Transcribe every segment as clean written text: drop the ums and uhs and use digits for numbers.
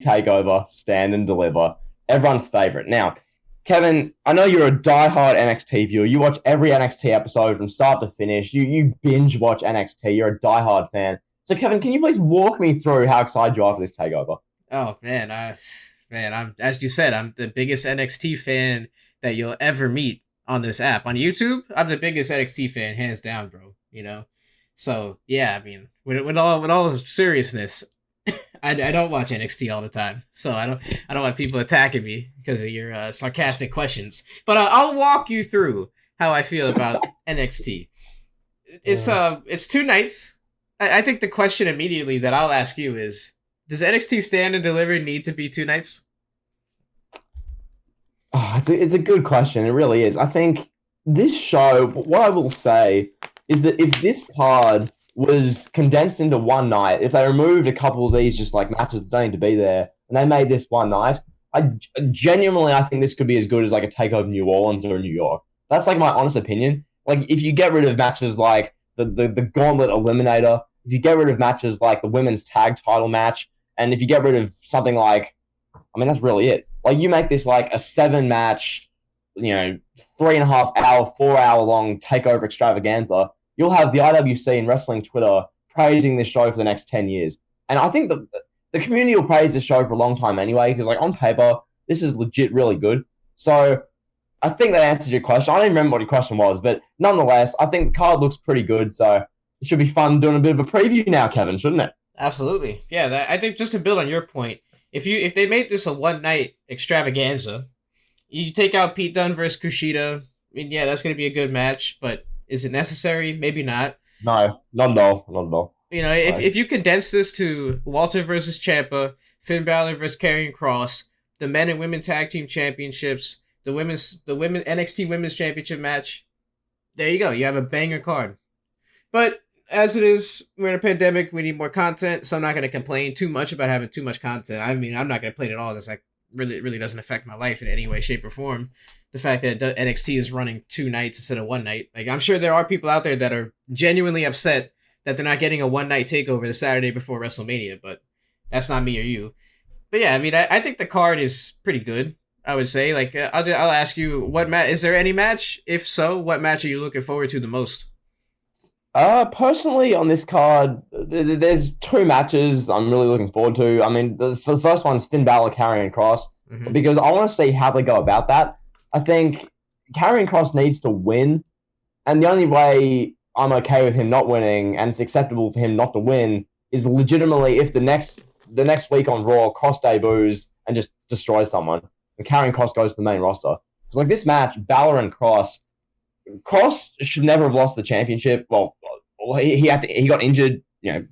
Takeover, stand and deliver. Everyone's favorite. Now, Kevin, I know you're a diehard NXT viewer. You watch every NXT episode from start to finish. You binge watch NXT. You're a diehard fan. So, Kevin, can you please walk me through how excited you are for this takeover? Oh man, I'm as you said, I'm the biggest NXT fan that you'll ever meet on this app. On YouTube, I'm the biggest NXT fan, hands down, bro. So yeah, I mean, with all seriousness, I don't watch NXT all the time, so I don't want people attacking me because of your sarcastic questions. But I'll walk you through how I feel about NXT. It's 2 nights. I think the question immediately that I'll ask you is, does NXT Stand and Deliver need to be 2 nights? Oh, it's a good question. It really is. I think this show, what I will say is that if this card was condensed into one night, if they removed a couple of these just like matches that don't need to be there, and they made this one night, I think this could be as good as like a takeover New Orleans or New York. That's like my honest opinion. Like if you get rid of matches like the Gauntlet Eliminator, if you get rid of matches like the women's tag title match, and if you get rid of something like, I mean, that's really it. Like you make this like a 7 match, 3.5 hour, 4 hour long takeover extravaganza. You'll have the IWC and wrestling Twitter praising this show for the next 10 years. And I think the community will praise this show for a long time anyway, because like on paper, this is legit really good. So I think that answered your question. I don't even remember what your question was, but nonetheless, I think the card looks pretty good. So it should be fun doing a bit of a preview now, Kevin, shouldn't it? Absolutely, yeah. I think just to build on your point, if they made this a 1 night extravaganza, you take out Pete Dunne versus Kushida. I mean, yeah, that's gonna be a good match, but is it necessary? Maybe not. No, not at all. Not at all. If you condense this to Walter versus Ciampa, Finn Balor versus Karrion Kross, the men and women tag team championships, the women NXT Women's Championship match, there you go. You have a banger card. But as it is, we're in a pandemic. We need more content, so I'm not going to complain too much about having too much content. I mean, I'm not going to complain at all because that really doesn't affect my life in any way, shape, or form. The fact that NXT is running 2 nights instead of 1 night. Like, I'm sure there are people out there that are genuinely upset that they're not getting a 1 night takeover the Saturday before WrestleMania, but that's not me or you. But yeah, I mean, I think the card is pretty good, I would say. Like, I'll ask you, is there any match? If so, what match are you looking forward to the most? Personally, on this card, there's 2 matches I'm really looking forward to. I mean, for the first one's Finn Balor, Karrion Kross, because I want to see how they go about that. I think Karrion Kross needs to win, and the only way I'm okay with him not winning, and it's acceptable for him not to win, is legitimately if the next week on Raw, Kross debuts and just destroys someone, and Karrion Kross goes to the main roster. Because like this match, Balor and Kross should never have lost the championship. Well, he got injured.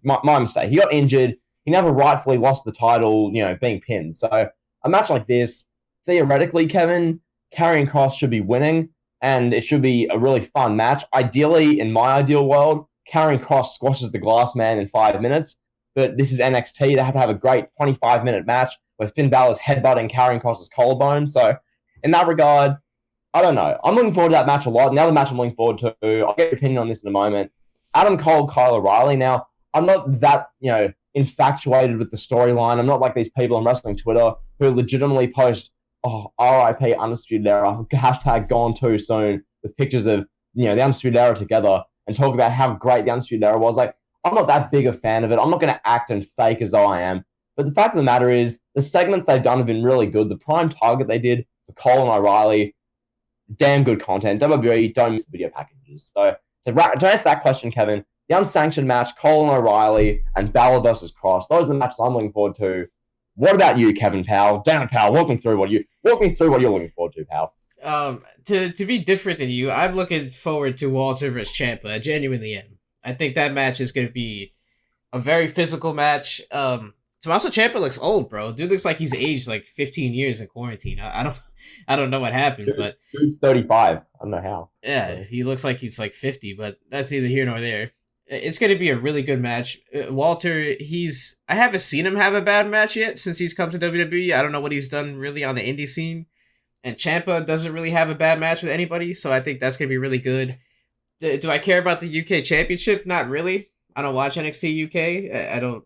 My mistake. He got injured. He never rightfully lost the title. Being pinned. So a match like this, theoretically, Kevin, Karrion Kross should be winning, and it should be a really fun match. Ideally, in my ideal world, Karrion Kross squashes the Glass Man in 5 minutes. But this is NXT. They have to have a great 25-minute match where Finn Balor's headbutting Karrion Kross's collarbone. So in that regard, I don't know. I'm looking forward to that match a lot. Another match I'm looking forward to, I'll get your opinion on this in a moment. Adam Cole, Kyle O'Reilly. Now, I'm not that, infatuated with the storyline. I'm not like these people on wrestling Twitter who legitimately post, RIP Undisputed Era, hashtag gone too soon, with pictures of, the Undisputed Era together and talk about how great the Undisputed Era was. Like, I'm not that big a fan of it. I'm not going to act and fake as though I am. But the fact of the matter is, the segments they've done have been really good. The prime target they did for Cole and O'Reilly, damn good content. WWE don't miss video packages. So to answer that question, Kevin, the unsanctioned match, Cole and O'Reilly and Balor versus Kross, those are the matches I'm looking forward to. What about you, Kevin Powell? Damn, Powell, walk me through what you're looking forward to, pal. To be different than you, I'm looking forward to Walter versus Ciampa. I genuinely am. I think that match is going to be a very physical match. Tommaso Ciampa looks old, bro. Dude looks like he's aged like 15 years in quarantine. I don't know what happened, but dude's 35. I don't know how. Yeah, he looks like he's like 50, but that's neither here nor there. It's going to be a really good match. Walter, I haven't seen him have a bad match yet since he's come to WWE. I don't know what he's done really on the indie scene. And Ciampa doesn't really have a bad match with anybody, so I think that's going to be really good. Do I care about the UK Championship? Not really. I don't watch NXT UK. I don't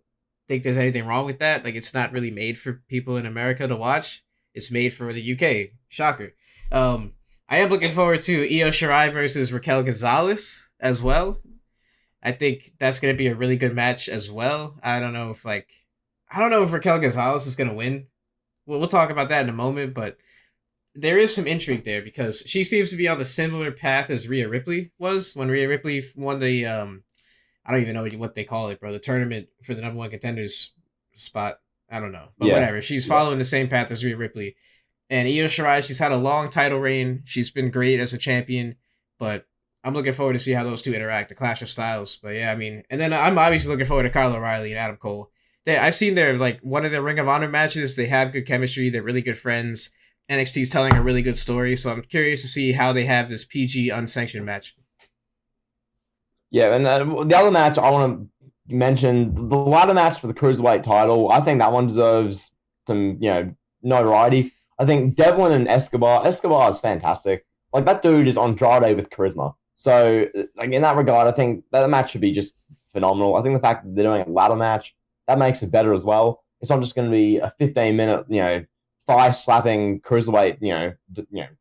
think there's anything wrong with that. Like, it's not really made for people in America to watch. It's made for the UK. Shocker. I am looking forward to Io Shirai versus Raquel Gonzalez as well. I think that's going to be a really good match as well. I don't know if Raquel Gonzalez is going to win. We'll talk about that in a moment, but there is some intrigue there because she seems to be on the similar path as Rhea Ripley was when Rhea Ripley won the I don't even know what they call it, bro. The tournament for the number one contenders spot. I don't know, but whatever. She's following the same path as Rhea Ripley. And Io Shirai, she's had a long title reign. She's been great as a champion, but I'm looking forward to see how those two interact, the clash of styles. But yeah, I mean, and then I'm obviously looking forward to Kyle O'Reilly and Adam Cole. I've seen their, like, one of their Ring of Honor matches. They have good chemistry. They're really good friends. NXT's telling a really good story, so I'm curious to see how they have this PG unsanctioned match. Yeah, and the other match I want to mention, the ladder match for the Cruiserweight title, I think that one deserves some, notoriety. I think Devlin and Escobar is fantastic. Like, that dude is Andrade with charisma. So, like, in that regard, I think that match should be just phenomenal. I think the fact that they're doing a ladder match, that makes it better as well. It's not just going to be a 15-minute, thigh-slapping Cruiserweight,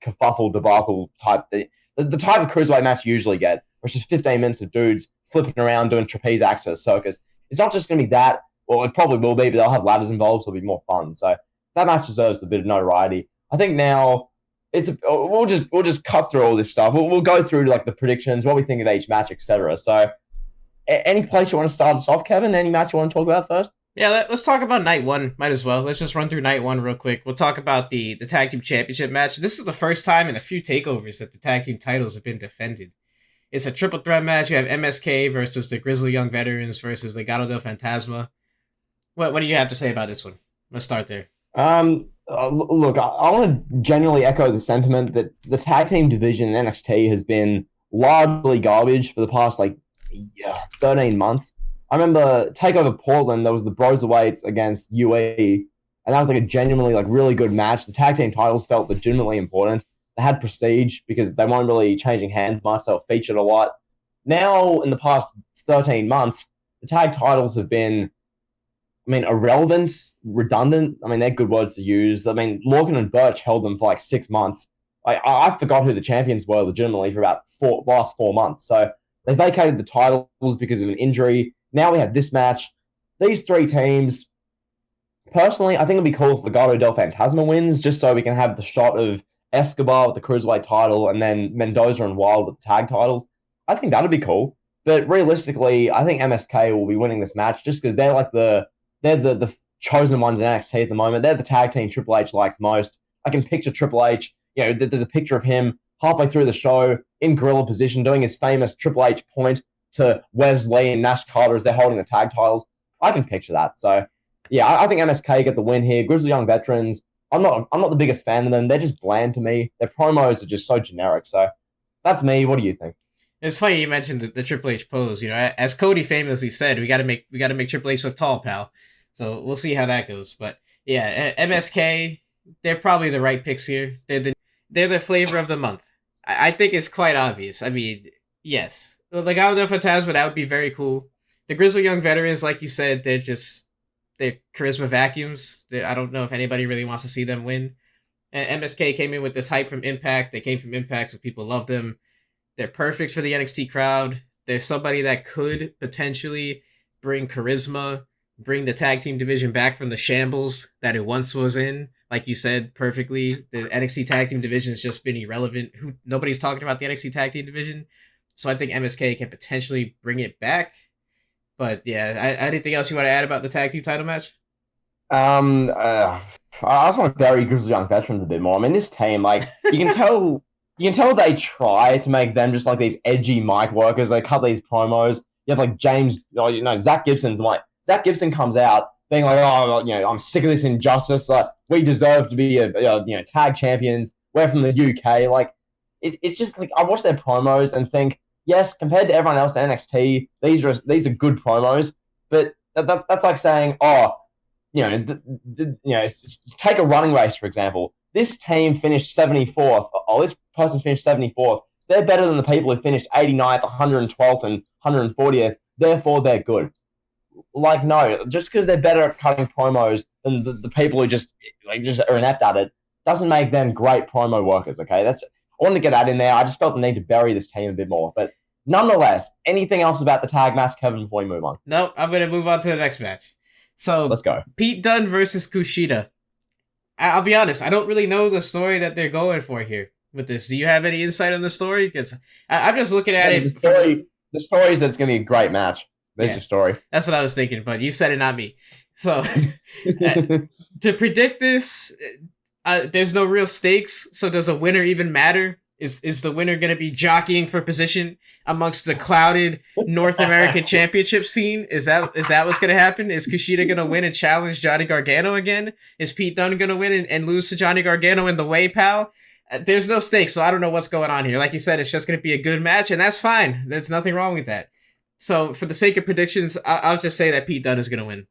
kerfuffle, debacle type. The type of Cruiserweight match you usually get, which is 15 minutes of dudes flipping around doing trapeze access circus. It's not just going to be that. Well, it probably will be, but they'll have ladders involved, so it'll be more fun. So that match deserves a bit of notoriety. I think now we'll just cut through all this stuff. We'll go through like the predictions, what we think of each match, etc. So, any place you want to start us off, Kevin? Any match you want to talk about first? Yeah, let's talk about night one. Might as well. Let's just run through night one real quick. We'll talk about the tag team championship match. This is the first time in a few takeovers that the tag team titles have been defended. It's a triple threat match. You have MSK versus the Grizzly Young Veterans versus the Legado del Fantasma. What do you have to say about this one? Let's start there. Look, I want to genuinely echo the sentiment that the tag team division in NXT has been largely garbage for the past 13 months. I remember Takeover Portland, there was the Broserweights against UE, and that was like a genuinely really good match. The tag team titles felt legitimately important. They had prestige because they weren't really changing hands much, so it featured a lot. Now, in the past 13 months, the tag titles have been, irrelevant, redundant. They're good words to use. Lorcan and Birch held them for 6 months. I forgot who the champions were legitimately for about last 4 months. So they vacated the titles because of an injury. Now we have this match. These three teams, personally, I think it'd be cool if Legado del Fantasma wins, just so we can have the shot of Escobar with the Cruiserweight title and then Mendoza and Wilde with the tag titles. I think that'd be cool. But realistically, I think MSK will be winning this match just because they're the chosen ones in NXT at the moment. They're the tag team Triple H likes most. I can picture Triple H, there's a picture of him halfway through the show in gorilla position doing his famous Triple H point to Wesley and Nash Carter as they're holding the tag titles. I can picture that. So, yeah, I think MSK get the win here. Grizzly Young Veterans, I'm not the biggest fan of them. They're just bland to me. Their promos are just so generic. So that's me. What do you think? It's funny you mentioned the Triple H pose. As Cody famously said, we got to make Triple H look tall, pal. So we'll see how that goes. But yeah, MSK, they're probably the right picks here. They're the flavor of the month. I think it's quite obvious. Yes, the Legado del Fantasma, that would be very cool. The Grizzly Young Veterans, like you said, they're charisma vacuums. I don't know if anybody really wants to see them win. And MSK came in with this hype from Impact. They came from Impact, so people love them. They're perfect for the NXT crowd. They're somebody that could potentially bring charisma, bring the tag team division back from the shambles that it once was in. Like you said perfectly, the NXT tag team division has just been irrelevant. Nobody's talking about the NXT tag team division. So I think MSK can potentially bring it back. But yeah, anything else you want to add about the tag team title match? I just want to bury Grizzly Young Veterans a bit more. This team, you can tell they try to make them just these edgy mic workers. They cut these promos. You have James, Zach Gibson's Zach Gibson comes out being I'm sick of this injustice. We deserve to be tag champions. We're from the UK. It's just I watch their promos and think, yes, compared to everyone else in NXT, these are good promos. But that's like saying, take a running race, for example. This team finished 74th. This person finished 74th. They're better than the people who finished 89th, 112th, and 140th. Therefore, they're good. like, no, just because they're better at cutting promos than the people who just are inept at it doesn't make them great promo workers. Okay, I wanted to get that in there. I just felt the need to bury this team a bit more, but nonetheless, anything else about the tag match, Kevin, before we move on? No, I'm gonna move on to the next match. So let's go. Pete Dunne versus Kushida. I'll be honest, I don't really know the story that they're going for here with this. Do you have any insight on the story? Because I'm just looking at it. The story is that it's going to be a great match. There's your story. That's what I was thinking, but you said it, not me. So to predict this, there's no real stakes. So does a winner even matter? Is the winner going to be jockeying for position amongst the clouded North American Championship scene? Is that what's going to happen? Is Kushida going to win and challenge Johnny Gargano again? Is Pete Dunne going to win and lose to Johnny Gargano in the way, pal? There's no stakes, so I don't know what's going on here. Like you said, it's just going to be a good match, and that's fine. There's nothing wrong with that. So for the sake of predictions, I'll just say that Pete Dunne is going to win.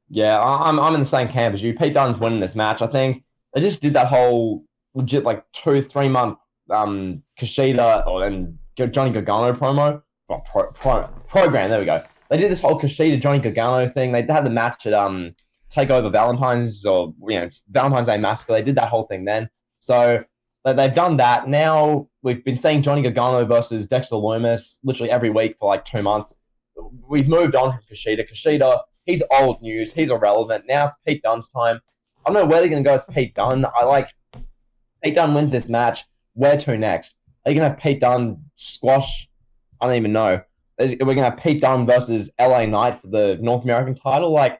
Yeah, I'm in the same camp as you. Pete Dunne's winning this match. I think they just did that whole legit 2-3 month Kushida and Johnny Gargano program. There we go. They did this whole Kushida Johnny Gargano thing. They had the match at Takeover Valentine's Valentine's Day Massacre. They did that whole thing then. So they've done that. Now we've been seeing Johnny Gargano versus Dexter Lumis literally every week for 2 months. We've moved on from Kushida. Kushida, he's old news. He's irrelevant. Now it's Pete Dunne's time. I don't know where they're going to go with Pete Dunne. Pete Dunne wins this match. Where to next? Are you going to have Pete Dunne squash? I don't even know. We're going to have Pete Dunne versus LA Knight for the North American title. I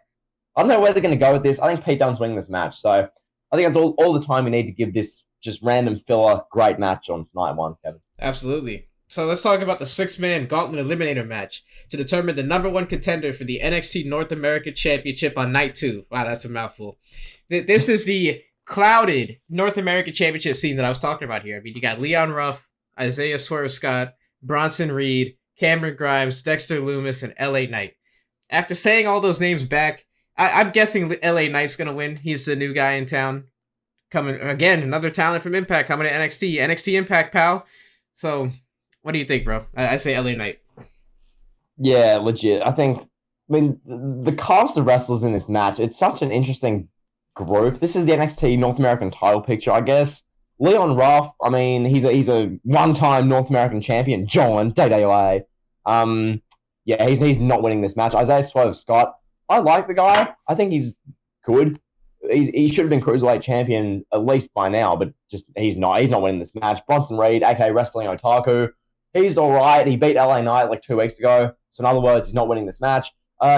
don't know where they're going to go with this. I think Pete Dunne's winning this match. So I think that's all the time we need to give this just random filler great match on night one, Kevin. Absolutely. So let's talk about the 6-man Gauntlet Eliminator match to determine the number one contender for the NXT North American Championship on night 2. Wow, that's a mouthful. This is the clouded North American Championship scene that I was talking about here. I mean, you got Leon Ruff, Isaiah Swerve Scott, Bronson Reed, Cameron Grimes, Dexter Lumis, and LA Knight. After saying all those names back, I'm guessing LA Knight's going to win. He's the new guy in town. Coming, again, another talent from Impact coming to NXT. NXT Impact, pal. So, what do you think, bro? I say LA Knight. Yeah, legit. I mean, the cast of wrestlers in this match, it's such an interesting group. This is the NXT North American title picture, I guess. Leon Ruff, I mean, he's a one-time North American champion. John, Day. Yeah, he's not winning this match. Isaiah Swerve Scott, I like the guy. I think he's good. He should have been Cruiserweight champion at least by now, but just he's not. He's not winning this match. Bronson Reed, aka Wrestling Otaku, he's all right. He beat LA Knight 2 weeks ago. So in other words, he's not winning this match.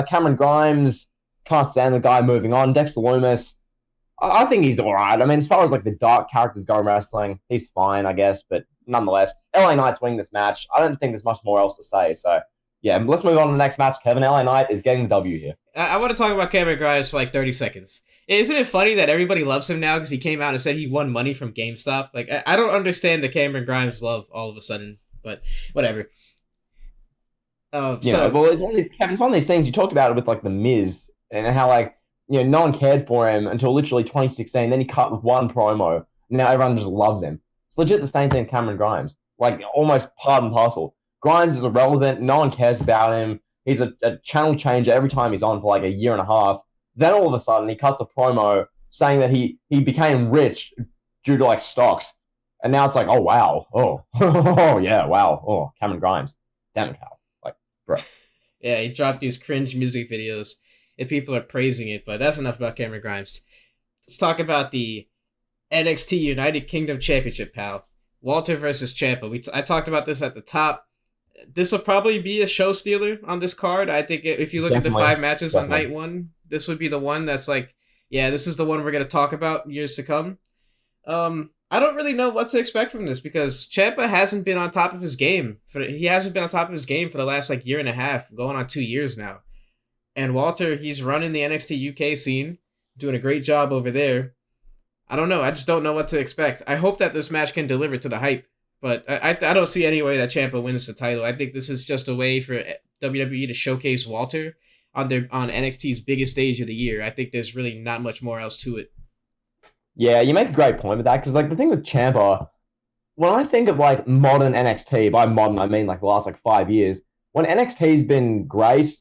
Cameron Grimes, can't stand the guy. Moving on. Dexter Lumis, I think he's all right. I mean, as far as the dark characters go in wrestling, he's fine, I guess. But nonetheless, LA Knight's winning this match. I don't think there's much more else to say. So yeah, let's move on to the next match. Kevin, LA Knight is getting the W here. I want to talk about Cameron Grimes for 30 seconds. Isn't it funny that everybody loves him now because he came out and said he won money from GameStop? I don't understand the Cameron Grimes love all of a sudden, but whatever. Well, it's one of these things. You talked about it with The Miz and how no one cared for him until literally 2016. Then he cut with one promo. Now everyone just loves him. It's legit the same thing with Cameron Grimes. Almost part and parcel. Grimes is irrelevant. No one cares about him. He's a channel changer every time he's on for a year and a half. Then all of a sudden he cuts a promo saying that he became rich due to stocks. And now it's oh wow. Oh yeah, wow. Oh, Cameron Grimes. Damn it, pal. Bro. Yeah, he dropped these cringe music videos and people are praising it, but that's enough about Cameron Grimes. Let's talk about the NXT United Kingdom Championship, pal. Walter versus Ciampa. I talked about this at the top. This will probably be a show stealer on this card. I think if you look at the 5 matches on night 1, this would be the one that's yeah, this is the one we're going to talk about years to come. I don't really know what to expect from this because Ciampa hasn't been on top of his game. He hasn't been on top of his game for the last year and a half, going on 2 years now. And Walter, he's running the NXT UK scene, doing a great job over there. I don't know. I just don't know what to expect. I hope that this match can deliver to the hype. But I don't see any way that Ciampa wins the title. I think this is just a way for WWE to showcase Walter on NXT's biggest stage of the year. I think there's really not much more else to it. Yeah, you make a great point with that because the thing with Ciampa, when I think of modern NXT, by modern I mean the last 5 years, when NXT's been great,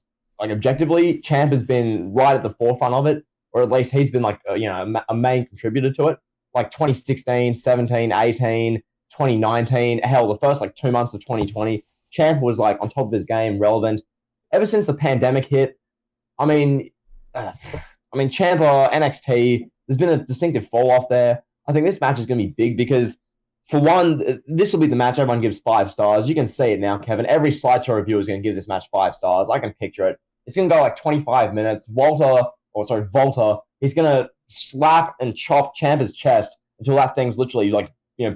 like objectively, Champ has been right at the forefront of it, or at least he's been like a main contributor to it. Like 2016, 17, 18, 2019, hell, the first like 2 months of 2020, Champ was like on top of his game, relevant. Ever since the pandemic hit, I mean, Ciampa, NXT, there's been a distinctive fall off there. I think this match is going to be big because, for one, this will be the match everyone gives 5 stars. You can see it now, Kevin. Every slideshow reviewer is going to give this match 5 stars. I can picture it. It's going to go like 25 minutes. Volta, he's going to slap and chop Ciampa's chest until that thing's literally like,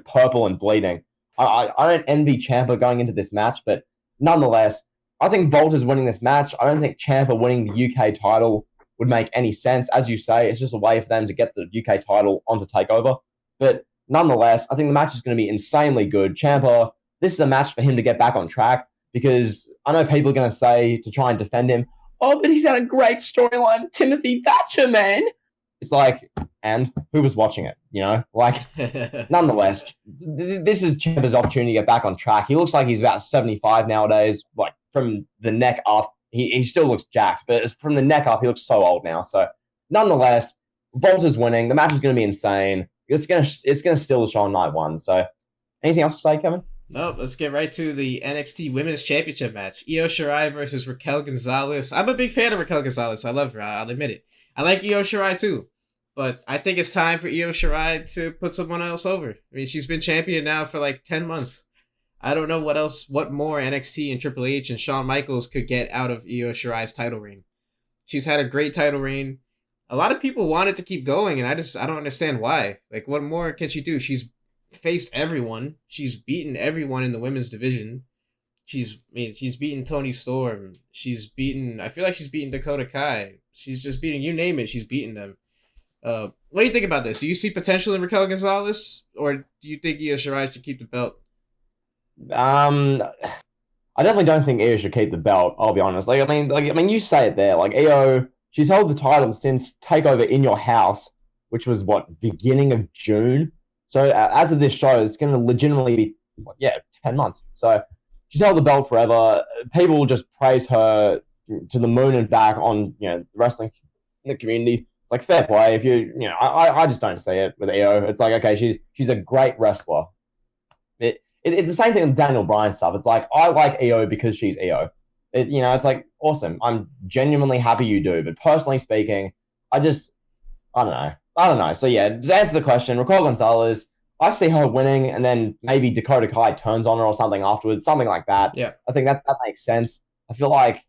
purple and bleeding. I don't envy Ciampa going into this match, but nonetheless, I think Volta's winning this match. I don't think Ciampa winning the UK title would make any sense. As you say, it's just a way for them to get the UK title onto TakeOver. But nonetheless, I think the match is going to be insanely good. Ciampa, this is a match for him to get back on track, because I know people are going to say, to try and defend him, oh, but he's had a great storyline with Timothy Thatcher, man. It's like, and who was watching it, Nonetheless, this is Ciampa's opportunity to get back on track. He looks like he's about 75 nowadays, like from the neck up. He still looks jacked, but from the neck up, he looks so old now. So nonetheless, Volta's winning. The match is going to be insane. It's gonna steal the show on night 1. So anything else to say, Kevin? Nope, let's get right to the NXT Women's Championship match. Io Shirai versus Raquel Gonzalez. I'm a big fan of Raquel Gonzalez. I love her. I'll admit it. I like Io Shirai too. But I think it's time for Io Shirai to put someone else over. I mean, she's been champion now for like 10 months. I don't know what more NXT and Triple H and Shawn Michaels could get out of Io Shirai's title reign. She's had a great title reign. A lot of people want it to keep going, and I don't understand why. Like, what more can she do? She's faced everyone. She's beaten everyone in the women's division. She's beaten Toni Storm. I feel like she's beaten Dakota Kai. She's just beating, you name it, she's beaten them. What do you think about this? Do you see potential in Raquel Gonzalez, or do you think Io Shirai should keep the belt? I definitely don't think Io should keep the belt. I'll be honest. You say it there. Like, Io, she's held the title since Takeover in Your House, which was beginning of June. So as of this show, it's going to legitimately be 10 months. So she's held the belt forever. People will just praise her to the moon and back on the wrestling in the community. It's like, fair play. If I just don't see it with Io. It's like, okay, she's a great wrestler. It's the same thing with Daniel Bryan stuff. It's like, I like Io because she's Io. It's like, awesome. I'm genuinely happy you do. But personally speaking, I don't know. So yeah, to answer the question, Raquel Gonzalez, I see her winning, and then maybe Dakota Kai turns on her or something afterwards, something like that. Yeah. I think that makes sense. I feel like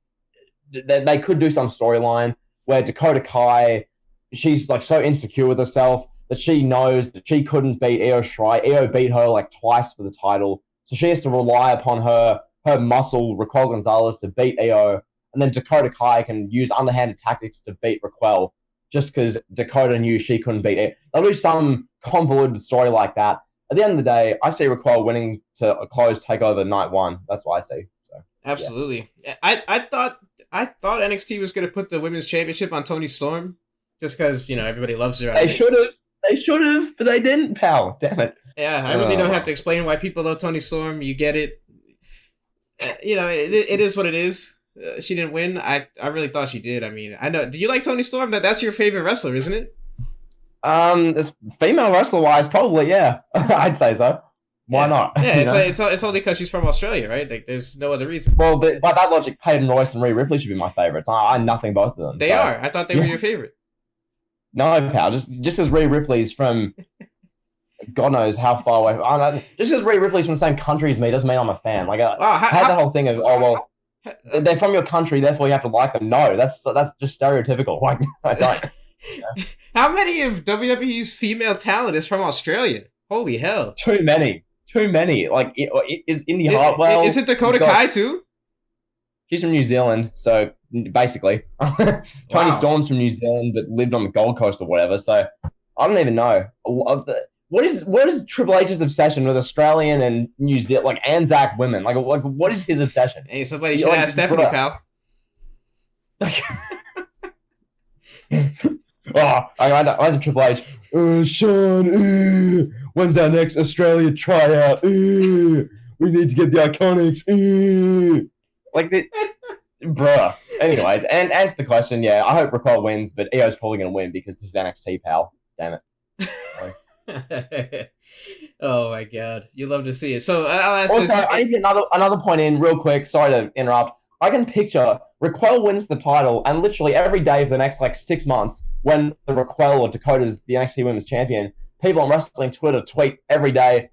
they could do some storyline where Dakota Kai, she's like so insecure with herself that she knows that she couldn't beat Io Shirai. Io beat her like twice for the title. So she has to rely upon her muscle, Raquel Gonzalez, to beat Io. And then Dakota Kai can use underhanded tactics to beat Raquel just because Dakota knew she couldn't beat it. They'll do some convoluted story like that. At the end of the day, I see Raquel winning to a close TakeOver night 1. That's what I see. So absolutely. Yeah. I thought NXT was going to put the women's championship on Toni Storm just because, everybody loves her. They should have, but they didn't, pal. Damn it. Yeah, I really don't have to explain why people love Toni Storm. You get it. It is what it is. She didn't win. I really thought she did. I mean, I know. Do you like Toni Storm? That's your favorite wrestler, isn't it? This female wrestler wise, probably, yeah. I'd say so. Why not? Yeah, it's only because she's from Australia, right? Like, there's no other reason. Well, but by that logic, Peyton Royce and Rhea Ripley should be my favorites. I nothing both of them. They are. I thought they were your favorite. No, pal. Just because Rhea Ripley's from God knows how far away. I don't know, just because Rhea Ripley's from the same country as me doesn't mean I'm a fan. Like, I had the whole thing of, they're from your country, therefore you have to like them. No, that's just stereotypical. Like, I don't. How many of WWE's female talent is from Australia? Holy hell! Too many. Like, is Indy Hartwell? Is it Dakota Kai too? She's from New Zealand, so basically, Toni Storm's from New Zealand, but lived on the Gold Coast or whatever. So I don't even know. What is Triple H's obsession with Australian and New Zealand, like Anzac women? Like what is his obsession? Hey, somebody should ask Stephanie, pal. I went to Triple H. Sean, when's our next Australia tryout? We need to get the Iconics. Like, Bruh. Anyways, and answer the question, yeah, I hope Raquel wins, but Io's probably going to win because this is NXT, pal. Damn it. Oh my god. You love to see it. So I'll ask also, this. I need to get another point in real quick. Sorry to interrupt. I can picture Raquel wins the title, and literally every day for the next 6 months, when the Raquel or Dakota's the NXT Women's Champion, people on wrestling Twitter tweet every day,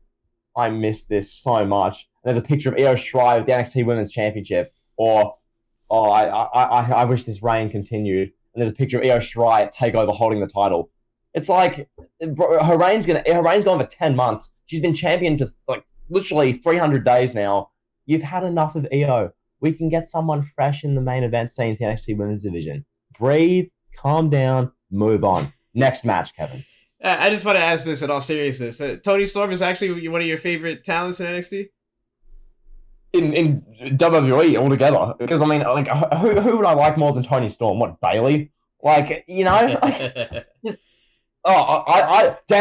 I miss this so much. And there's a picture of Io Shirai with the NXT Women's Championship, or I wish this reign continued. And there's a picture of Io Shirai at Takeover holding the title. It's like her reign's gone for 10 months. She's been champion for literally 300 days now. You've had enough of Io. We can get someone fresh in the main event scene for the NXT Women's Division. Breathe, calm down, move on. Next match, Kevin. I just want to ask this in all seriousness. Toni Storm is actually one of your favorite talents in NXT? In WWE altogether. Because, I mean, who would I like more than Toni Storm? What, Bayley? Damn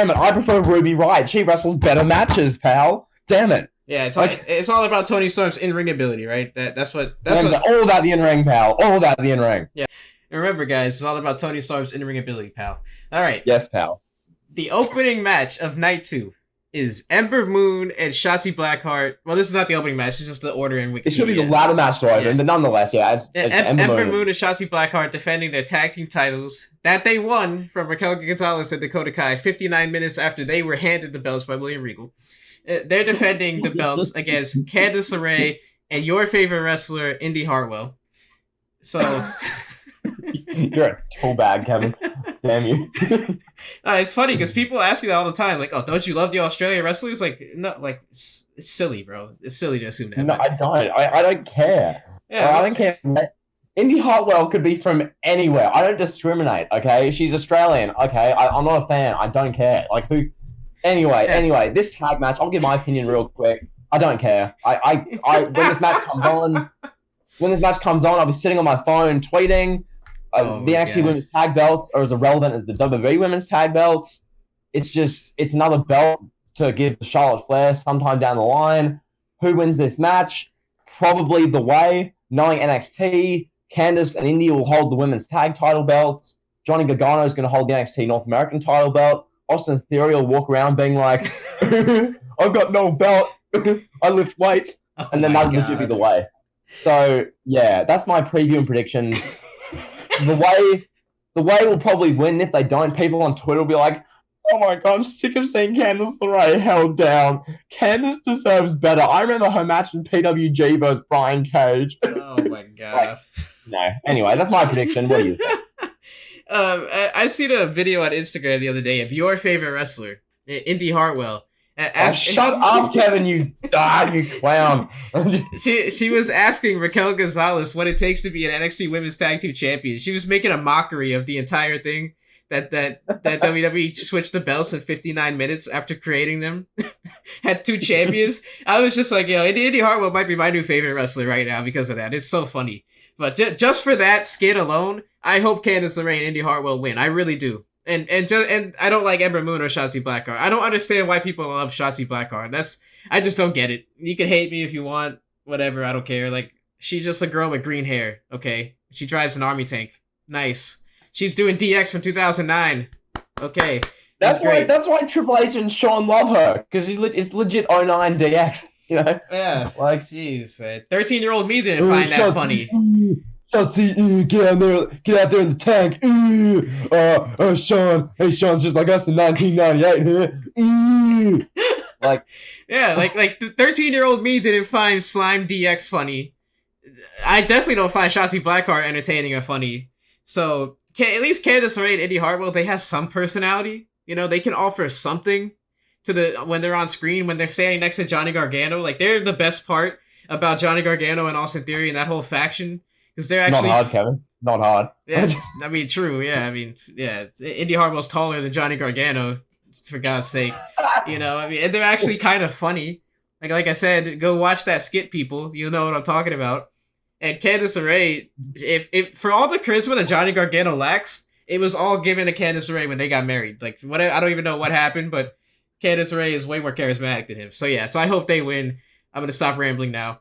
it, I prefer Ruby Riott. She wrestles better matches, pal. Damn it. Yeah, it's all about Toni Storm's in-ring ability, right? That's what all about the in-ring, pal. All about the in-ring. Yeah. And remember, guys, it's all about Toni Storm's in-ring ability, pal. All right. Yes, pal. The opening match of night 2 is Ember Moon and Shotzi Blackheart. Well, this is not the opening match. It's just the order in Wikipedia. It should be the ladder match to open, but nonetheless, yeah. Ember Moon and Shotzi Blackheart defending their tag team titles that they won from Raquel Gonzalez and Dakota Kai 59 minutes after they were handed the belts by William Regal. They're defending the belts against Candice LeRae and your favorite wrestler, Indy Hartwell. So... You're a tool bag, Kevin. Damn you. It's funny because people ask me that all the time. Like, oh, don't you love the Australian wrestlers? Like, no, like, it's silly, bro. It's silly to assume that. No, I don't. I don't care. Yeah, I don't care. Indy Hartwell could be from anywhere. I don't discriminate, okay? She's Australian, okay? I'm not a fan. I don't care. Like, who... Anyway, this tag match, I'll give my opinion real quick. I don't care. When this match comes on, I'll be sitting on my phone tweeting. The NXT Women's Tag Belts are as irrelevant as the WWE Women's Tag Belts. It's another belt to give to Charlotte Flair sometime down the line. Who wins this match? Probably The Way. Knowing NXT, Candice and Indy will hold the women's tag title belts. Johnny Gargano is going to hold the NXT North American title belt. Austin Theory will walk around being like, I've got no belt. I lift weights. And then that would be The Way. So, yeah, that's my preview and predictions. The way will probably win. If they don't, people on Twitter will be like, oh my god, I'm sick of seeing Candice LeRae held down. Candice deserves better. I remember her match in PWG versus Brian Cage. Oh my god. No. Anyway, that's my prediction. What do you think? I seen a video on Instagram the other day of your favorite wrestler, Indy Hartwell. Shut up, Kevin, you clown. She was asking Raquel Gonzalez what it takes to be an NXT Women's Tag Team Champion. She was making a mockery of the entire thing that WWE switched the belts in 59 minutes after creating them. Had 2 champions. I was just like, Indy Hartwell might be my new favorite wrestler right now because of that. It's so funny. But just for that skit alone, I hope Candice LeRae and Indy Hartwell win. I really do. And I don't like Ember Moon or Shotzi Blackheart. I don't understand why people love Shotzi Blackheart. I just don't get it. You can hate me if you want, whatever. I don't care. Like, she's just a girl with green hair. Okay, she drives an army tank. Nice. She's doing DX from 2009. Okay, that's great. That's why Triple H and Sean love her, because it's legit 09 DX. You know? Yeah. Like, jeez, man. 13-year-old me didn't find that funny. Shotzi, get out there in the tank. Sean, hey, Sean's just like us in 1998. Like, yeah, like the 13-year-old me didn't find Slime DX funny. I definitely don't find Shotzi Blackheart entertaining or funny. So, at least Candice LeRae and Indy Hartwell, they have some personality. You know, they can offer something to when they're on screen, when they're standing next to Johnny Gargano. Like, they're the best part about Johnny Gargano and Austin Theory and that whole faction. Because they're actually... Not hard, Kevin. Not hard. Yeah, I mean, true. Yeah, I mean, yeah. Indy Hartwell's taller than Johnny Gargano, for God's sake. You know, I mean, and they're actually kind of funny. Like I said, go watch that skit, people. You'll know what I'm talking about. And Candice LeRae, if for all the charisma that Johnny Gargano lacks, it was all given to Candice LeRae when they got married. Like, I don't even know what happened, but Candice LeRae is way more charismatic than him. So yeah, so I hope they win. I'm going to stop rambling now.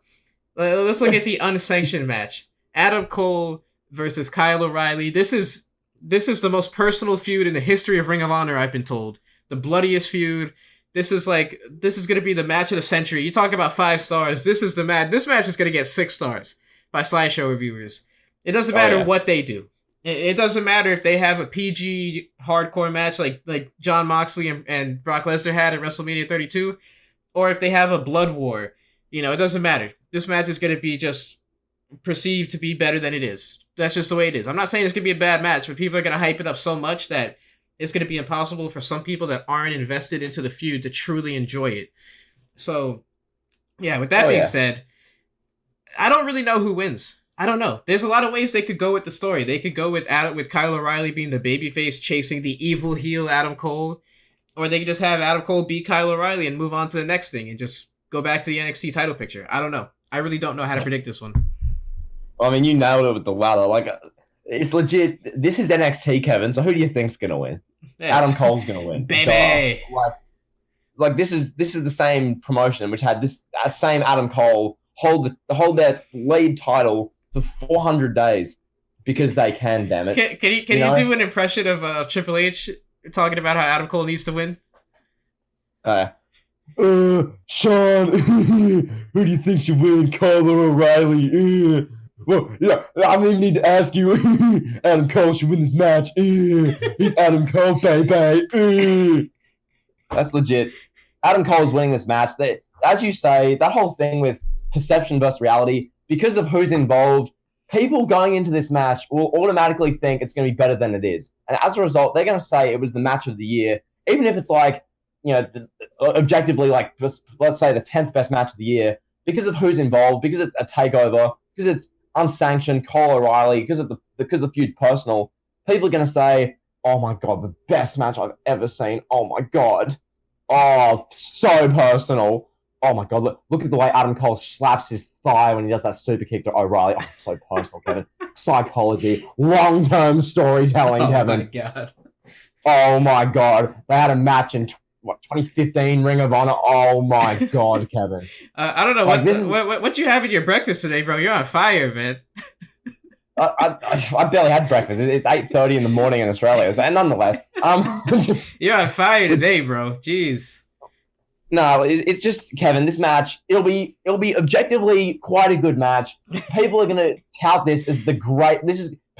Let's look at the unsanctioned match. Adam Cole versus Kyle O'Reilly. This is the most personal feud in the history of Ring of Honor, I've been told. The bloodiest feud. This is going to be the match of the century. You talk about 5 stars. This is the match. This match is going to get 6 stars by Slideshow reviewers. It doesn't matter what they do. It doesn't matter if they have a PG hardcore match like Jon Moxley and Brock Lesnar had at WrestleMania 32, or if they have a blood war. It doesn't matter. This match is going to be just perceived to be better than it is. That's just the way it is. I'm not saying it's going to be a bad match, but people are going to hype it up so much that it's going to be impossible for some people that aren't invested into the feud to truly enjoy it. So, yeah, with that being said, I don't really know who wins. I don't know. There's a lot of ways they could go with the story. They could go with Kyle O'Reilly being the babyface chasing the evil heel Adam Cole, or they could just have Adam Cole beat Kyle O'Reilly and move on to the next thing and just go back to the NXT title picture. I don't know. I really don't know how to predict this one. I mean, you nailed it with the ladder. Like, it's legit. This is NXT, Kevin. So who do you think's gonna win? Yes. Adam Cole's gonna win, baby. Like this is the same promotion which had this same Adam Cole hold their lead title for 400 days because they can. Damn it! Can you do an impression of Triple H talking about how Adam Cole needs to win? Sean, who do you think should win, Kyle or O'Reilly? Well, yeah, I don't even need to ask you. Adam Cole should win this match. He's Adam Cole, baby. That's legit. Adam Cole's winning this match. As you say, that whole thing with perception versus reality, because of who's involved, people going into this match will automatically think it's going to be better than it is. And as a result, they're going to say it was the match of the year, even if it's like, objectively, like, let's say the 10th best match of the year, because of who's involved, because it's a takeover, because it's unsanctioned, Kyle O'Reilly, because the feud's personal. People are going to say, oh my God, the best match I've ever seen. Oh my God. Oh, so personal. Oh my God, look at the way Adam Cole slaps his thigh when he does that super kick to O'Reilly. Oh, it's so personal, Kevin. Psychology, long-term storytelling, Kevin. Oh my God. Oh my God. They had a match in 2015 Ring of Honor. Oh my God, Kevin. I don't know what you have in your breakfast today, bro. You're on fire, man. I barely had breakfast. It's 8:30 in the morning in Australia, and nonetheless, you're on fire today, bro. Jeez. No, it's just, Kevin. This match, it'll be objectively quite a good match. People are gonna tout this as people are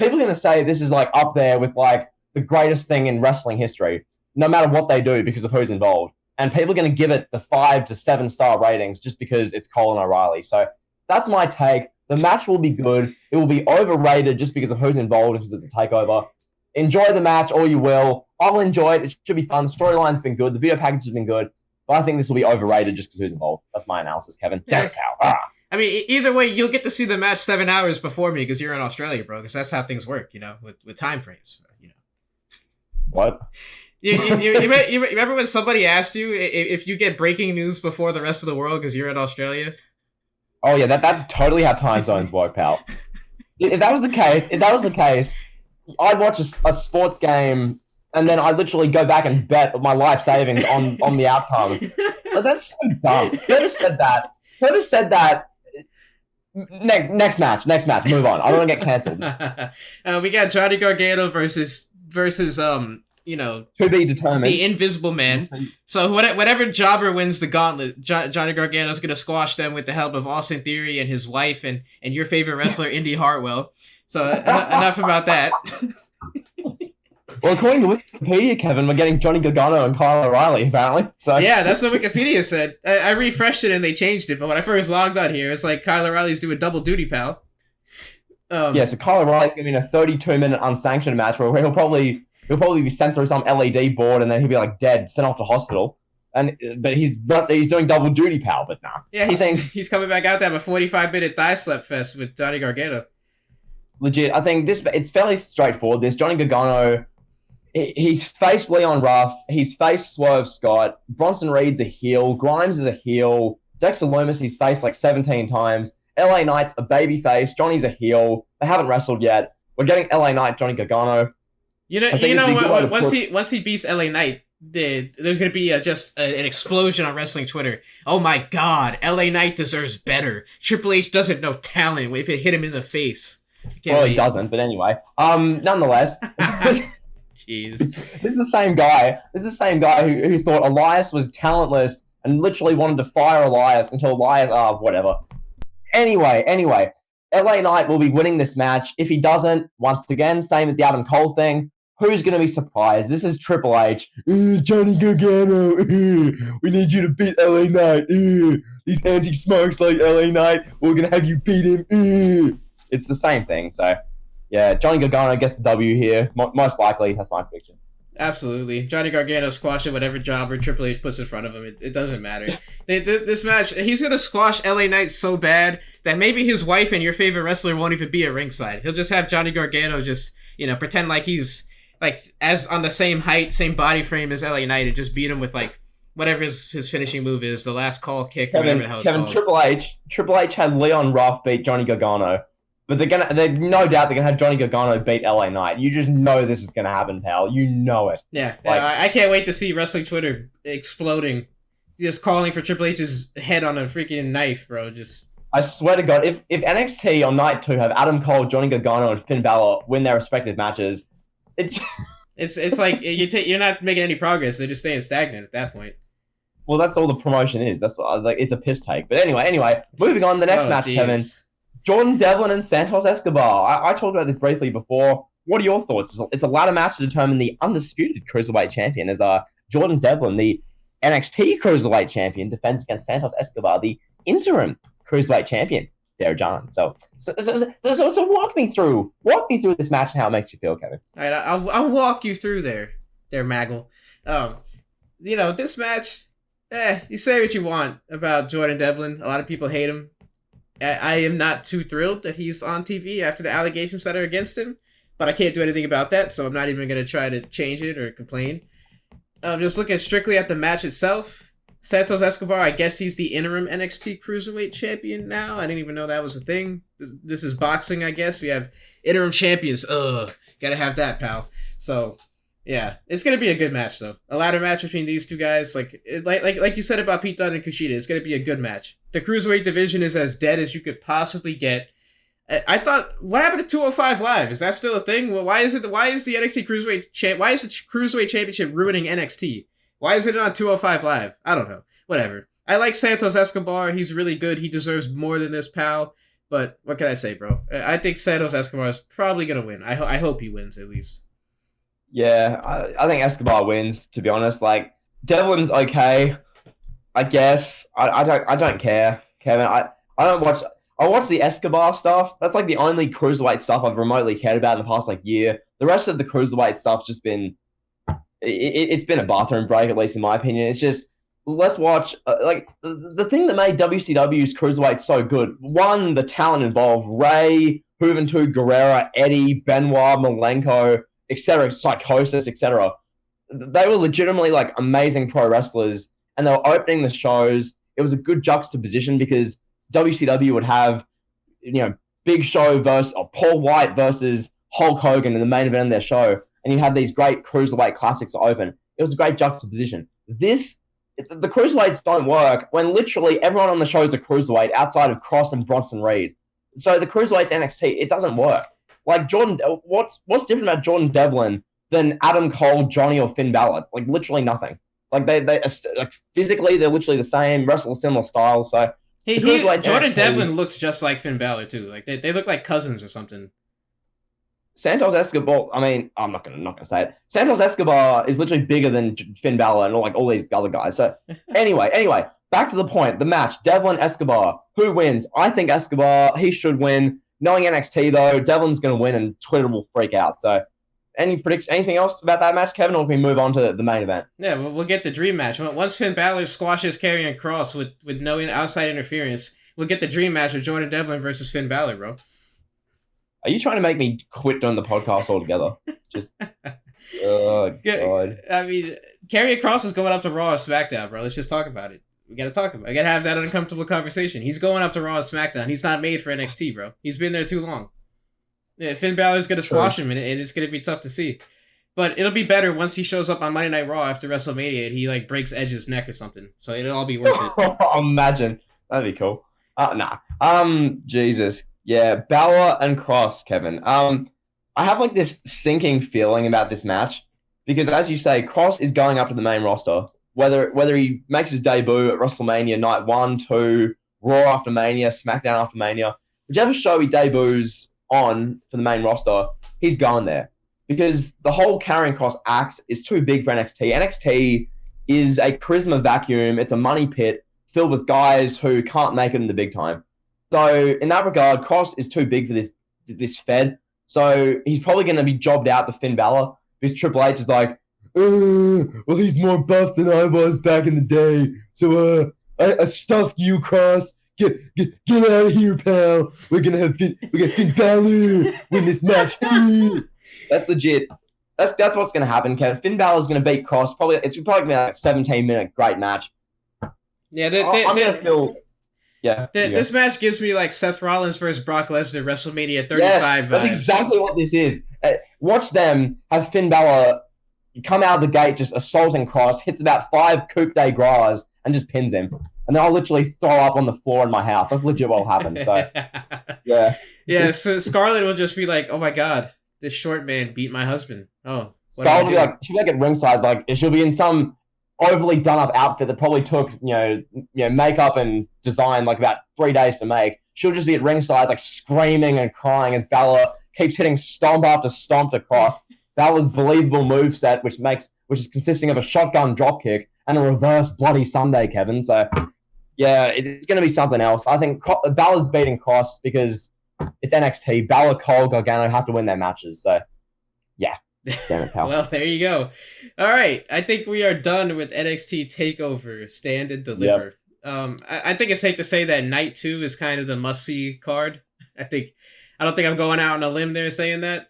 gonna say this is like up there with like the greatest thing in wrestling history, no matter what they do because of who's involved. And people are gonna give it the 5 to 7 star ratings just because it's Cole and O'Reilly. So that's my take. The match will be good. It will be overrated just because of who's involved, because it's a takeover. Enjoy the match, all you will. I'll enjoy it. It should be fun. The storyline's been good. The video package has been good. But I think this will be overrated just because who's involved. That's my analysis, Kevin. Damn cow. I mean, either way, you'll get to see the match 7 hours before me because you're in Australia, bro. Because that's how things work, with time frames. What? You remember when somebody asked you if you get breaking news before the rest of the world because you're in Australia? Oh yeah, that's totally how time zones work, pal. If that was the case, I'd watch a sports game and then I literally go back and bet my life savings on the outcome. Like, that's so dumb. Whoever said that. Next match. Move on. I don't want to get cancelled. We got Johnny Gargano versus to be determined, the Invisible Man. So whatever jobber wins the Gauntlet, Johnny Gargano's gonna squash them with the help of Austin Theory and his wife and your favorite wrestler Indy Hartwell. So enough about that. Well, according to Wikipedia, Kevin, we're getting Johnny Gargano and Kyle O'Reilly, apparently. So yeah, that's what Wikipedia said. I refreshed it and they changed it, but when I first logged on here, it's like Kyle O'Reilly's doing double duty, pal. So Kyle O'Reilly's gonna be in a 32-minute unsanctioned match where he'll probably be sent through some LED board and then he'll be like dead, sent off to hospital. But he's doing double duty, pal. But nah. Yeah, he's coming back out to have a 45-minute thigh slap fest with Johnny Gargano. Legit, I think it's fairly straightforward. There's Johnny Gargano. He's faced Leon Ruff. He's faced Swerve Scott. Bronson Reed's a heel. Grimes is a heel. Dexter Lumis he's faced like 17 times. LA Knight's a baby face. Johnny's a heel. They haven't wrestled yet. We're getting LA Knight, Johnny Gargano. Once he beats LA Knight, there's gonna be just an explosion on wrestling Twitter. Oh my God, LA Knight deserves better. Triple H doesn't know talent if it hit him in the face. Well, he doesn't, but anyway. Nonetheless, Jeez. This is the same guy. This is the same guy who thought Elias was talentless and literally wanted to fire Elias until Elias, whatever. Anyway, LA Knight will be winning this match. If he doesn't, once again, same with the Adam Cole thing. Who's going to be surprised? This is Triple H. Johnny Gargano. We need you to beat LA Knight. These anti-smokes like LA Knight. We're going to have you beat him. It's the same thing. So, yeah, Johnny Gargano gets the W here. Most likely. That's my prediction. Absolutely. Johnny Gargano squashing whatever jobber Triple H puts in front of him. It doesn't matter. This match, he's going to squash LA Knight so bad that maybe his wife and your favorite wrestler won't even be at ringside. He'll just have Johnny Gargano just, pretend like he's as on the same height, same body frame as LA Knight and just beat him with whatever his finishing move is, the last call kick, whatever the hell it's called. Triple H had Leon Ruff beat Johnny Gargano. But they're no doubt they're gonna have Johnny Gargano beat LA Knight. You just know this is gonna happen, pal. You know it. Yeah, I can't wait to see wrestling Twitter exploding, just calling for Triple H's head on a freaking knife, bro. I swear to God, if NXT on night 2 have Adam Cole, Johnny Gargano, and Finn Balor win their respective matches, it's like you're not making any progress. They're just staying stagnant at that point. Well, that's all the promotion is. That's what it's a piss take. But anyway, moving on. The next match, Kevin. Jordan Devlin and Santos Escobar. I talked about this briefly before. What are your thoughts? It's a ladder match to determine the undisputed Cruiserweight champion as Jordan Devlin, the NXT Cruiserweight champion, defends against Santos Escobar, the interim Cruiserweight champion. There, John. So walk me through this match and how it makes you feel, Kevin. All right, I'll walk you through there, Maggle. This match, you say what you want about Jordan Devlin. A lot of people hate him. I am not too thrilled that he's on TV after the allegations that are against him, but I can't do anything about that, so I'm not even going to try to change it or complain. Just looking strictly at the match itself, Santos Escobar, I guess he's the interim NXT Cruiserweight champion now. I didn't even know that was a thing. This is boxing, I guess. We have interim champions. Gotta have that, pal. So, yeah, it's gonna be a good match, though. A ladder match between these two guys, like you said about Pete Dunne and Kushida, it's gonna be a good match. The Cruiserweight division is as dead as you could possibly get. I thought, what happened to 205 Live? Is that still a thing? Well, why is the NXT Cruiserweight why is the Cruiserweight Championship ruining NXT? Why is it on 205 Live? I don't know. Whatever. I like Santos Escobar. He's really good. He deserves more than this, pal. But what can I say, bro? I think Santos Escobar is probably gonna win. I hope he wins at least. Yeah, I think Escobar wins. To be honest, Devlin's okay, I guess. I don't care, Kevin. I don't watch. I watch the Escobar stuff. That's the only cruiserweight stuff I've remotely cared about in the past year. The rest of the cruiserweight stuff's just been. It's been a bathroom break, at least in my opinion. It's just let's watch. The thing that made WCW's cruiserweight so good. One, the talent involved: Ray, Juventud Guerrera, Eddie, Benoit, Malenko, etc., Psychosis, etc. They were legitimately amazing pro wrestlers, and they were opening the shows. It was a good juxtaposition because WCW would have, Big Show versus Paul White versus Hulk Hogan in the main event of their show, and you had these great cruiserweight classics open. It was a great juxtaposition. The cruiserweights don't work when literally everyone on the show is a cruiserweight outside of Cross and Bronson Reed. So the cruiserweights NXT, it doesn't work. Jordan, what's different about Jordan Devlin than Adam Cole, Johnny, or Finn Balor? Literally nothing. They physically they're literally the same, wrestle a similar style. So Jordan Devlin looks just like Finn Balor too. They look like cousins or something. Santos Escobar. I mean, I'm not gonna say it. Santos Escobar is literally bigger than Finn Balor and all these other guys. So anyway, back to the point. The match: Devlin Escobar. Who wins? I think Escobar. He should win. Knowing NXT though, Devlin's gonna win and Twitter will freak out. So, anything else about that match, Kevin, or can we move on to the main event? Yeah, we'll get the dream match. Once Finn Balor squashes Karrion Kross with no outside interference, we'll get the dream match of Jordan Devlin versus Finn Balor, bro. Are you trying to make me quit doing the podcast altogether? Just, oh God. I mean, Karrion Kross is going up to Raw or SmackDown, bro. Let's just talk about it. We gotta talk about it. I gotta have that uncomfortable conversation. He's going up to Raw and SmackDown. He's not made for NXT, bro. He's been there too long. Yeah, Finn Balor's gonna squash him, and it's gonna be tough to see. But it'll be better once he shows up on Monday Night Raw after WrestleMania and he breaks Edge's neck or something. So it'll all be worth it. Imagine. That'd be cool. Nah. Jesus. Yeah, Balor and Cross, Kevin. I have like this sinking feeling about this match because, as you say, Cross is going up to the main roster. Whether he makes his debut at WrestleMania night 1, 2, Raw after Mania, SmackDown after Mania, whichever show he debuts on for the main roster, he's going there because the whole Karrion Cross act is too big for NXT. NXT is a charisma vacuum. It's a money pit filled with guys who can't make it in the big time. So in that regard, Cross is too big for this Fed. So he's probably going to be jobbed out to Finn Balor because Triple H is like, well, he's more buff than I was back in the day. So I stuffed you, Cross. Get out of here, pal. We're gonna Finn Balor win this match. That's legit. That's what's gonna happen, Kevin. Finn Balor's gonna beat Cross. It's probably gonna be like a 17-minute great match. Yeah, I'm gonna feel. Yeah, this match gives me like Seth Rollins versus Brock Lesnar WrestleMania 35 yes, vibes. That's exactly what this is. Watch them have Finn Balor come out of the gate just assaulting Cross, hits about 5 coup de grace, and just pins him. And then I'll literally throw up on the floor in my house. That's legit what will happen. So, yeah. Yeah, so Scarlett will just be like, oh my god, this short man beat my husband. Oh, Scarlett will be like, she'll be like at ringside, like she'll be in some overly done up outfit that probably took, makeup and design like about 3 days to make. She'll just be at ringside, like screaming and crying as Balor keeps hitting stomp after stomp to Cross. Balor's believable moveset, which is consisting of a shotgun dropkick and a reverse bloody Sunday, Kevin. So, yeah, it's going to be something else. I think Balor's beating Cross because it's NXT. Balor, Cole, Gargano have to win their matches. So, yeah. Damn it, pal. Well, there you go. All right. I think we are done with NXT TakeOver, Stand and Deliver. Yep. I think it's safe to say that Night 2 is kind of the must-see card. I don't think I'm going out on a limb there saying that.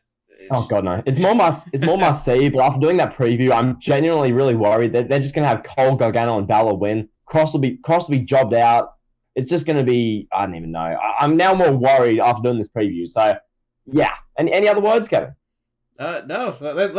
Oh god, no! It's more must see. But after doing that preview, I'm genuinely really worried that they're just gonna have Cole, Gargano, and Balor win. Cross will be jobbed out. It's just gonna be, I don't even know. I'm now more worried after doing this preview. So, yeah. And any other words, Kevin? No.